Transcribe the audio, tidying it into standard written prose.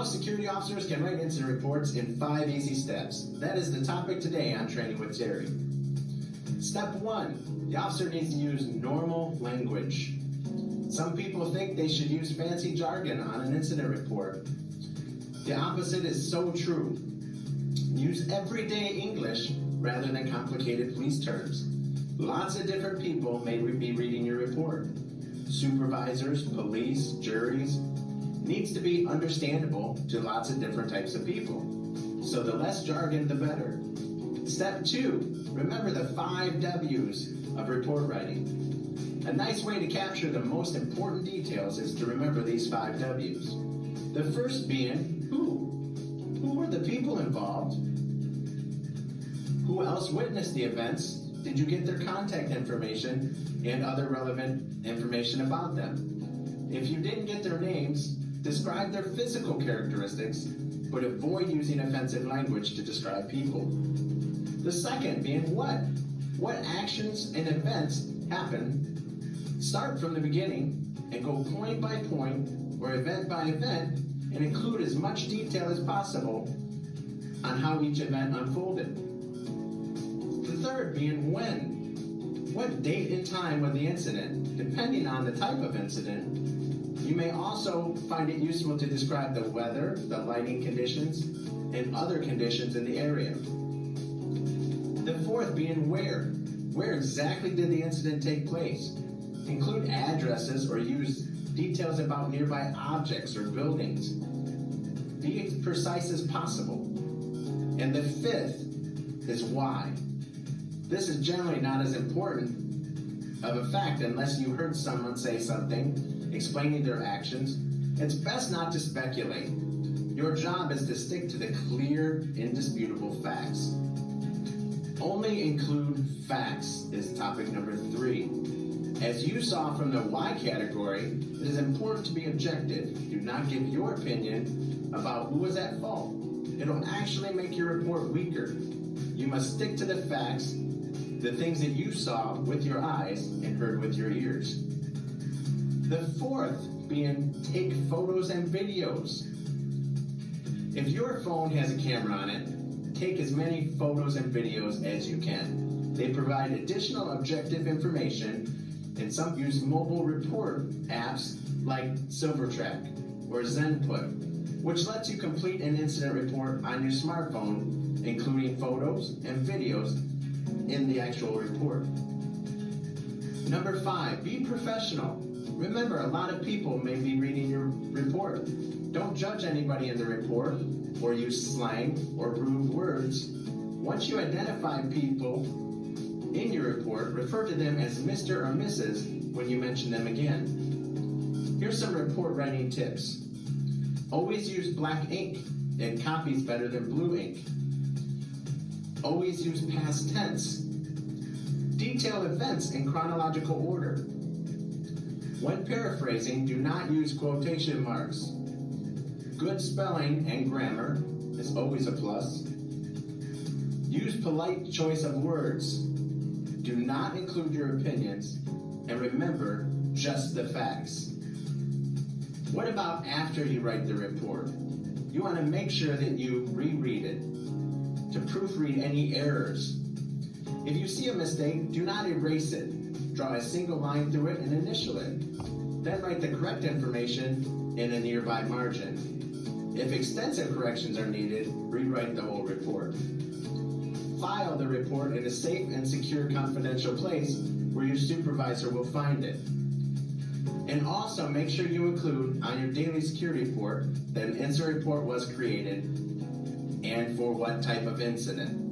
security officers can write incident reports in 5 easy steps. That is the topic today on Training with Terry. Step 1, the officer needs to use normal language. Some people think they should use fancy jargon on an incident report. The opposite is so true. Use everyday English rather than complicated police terms. Lots of different people may be reading your report. Supervisors, police, juries. Needs to be understandable to lots of different types of people. So the less jargon, the better. Step 2, remember the 5 W's of report writing. A nice way to capture the most important details is to remember these 5 W's. The first being who. Who were the people involved? Who else witnessed the events? Did you get their contact information and other relevant information about them? If you didn't get their names, describe their physical characteristics, but avoid using offensive language to describe people. The second being what? What actions and events happened? Start from the beginning and go point by point or event by event and include as much detail as possible on how each event unfolded. The third being when. What date and time was the incident? Depending on the type of incident, you may also find it useful to describe the weather, the lighting conditions, and other conditions in the area. The fourth being where. Where exactly did the incident take place? Include addresses or use details about nearby objects or buildings. Be as precise as possible. And the fifth is why. This is generally not as important of a fact unless you heard someone say something explaining their actions. It's best not to speculate. Your job is to stick to the clear, indisputable facts. Only include facts is topic number 3. As you saw from the why category, it is important to be objective. Do not give your opinion about who was at fault. It'll actually make your report weaker. You must stick to the facts, the things that you saw with your eyes and heard with your ears. The fourth being take photos and videos. If your phone has a camera on it, take as many photos and videos as you can. They provide additional objective information, and some use mobile report apps like Silvertrack or Zenput, which lets you complete an incident report on your smartphone, including photos and videos in the actual report. Number 5, be professional. Remember, a lot of people may be reading your report. Don't judge anybody in the report or use slang or rude words. Once you identify people in your report, refer to them as Mr. or Mrs. when you mention them again. Here's some report writing tips. Always use black ink. It copies better than blue ink. Always use past tense. Detail events in chronological order. When paraphrasing, do not use quotation marks. Good spelling and grammar is always a plus. Use polite choice of words. Do not include your opinions. And remember, just the facts. What about after you write the report? You want to make sure that you reread it to proofread any errors. If you see a mistake, do not erase it. Draw a single line through it and initial it. Then write the correct information in a nearby margin. If extensive corrections are needed, rewrite the whole report. File the report in a safe and secure confidential place where your supervisor will find it. And also make sure you include on your daily security report that an incident report was created and for what type of incident.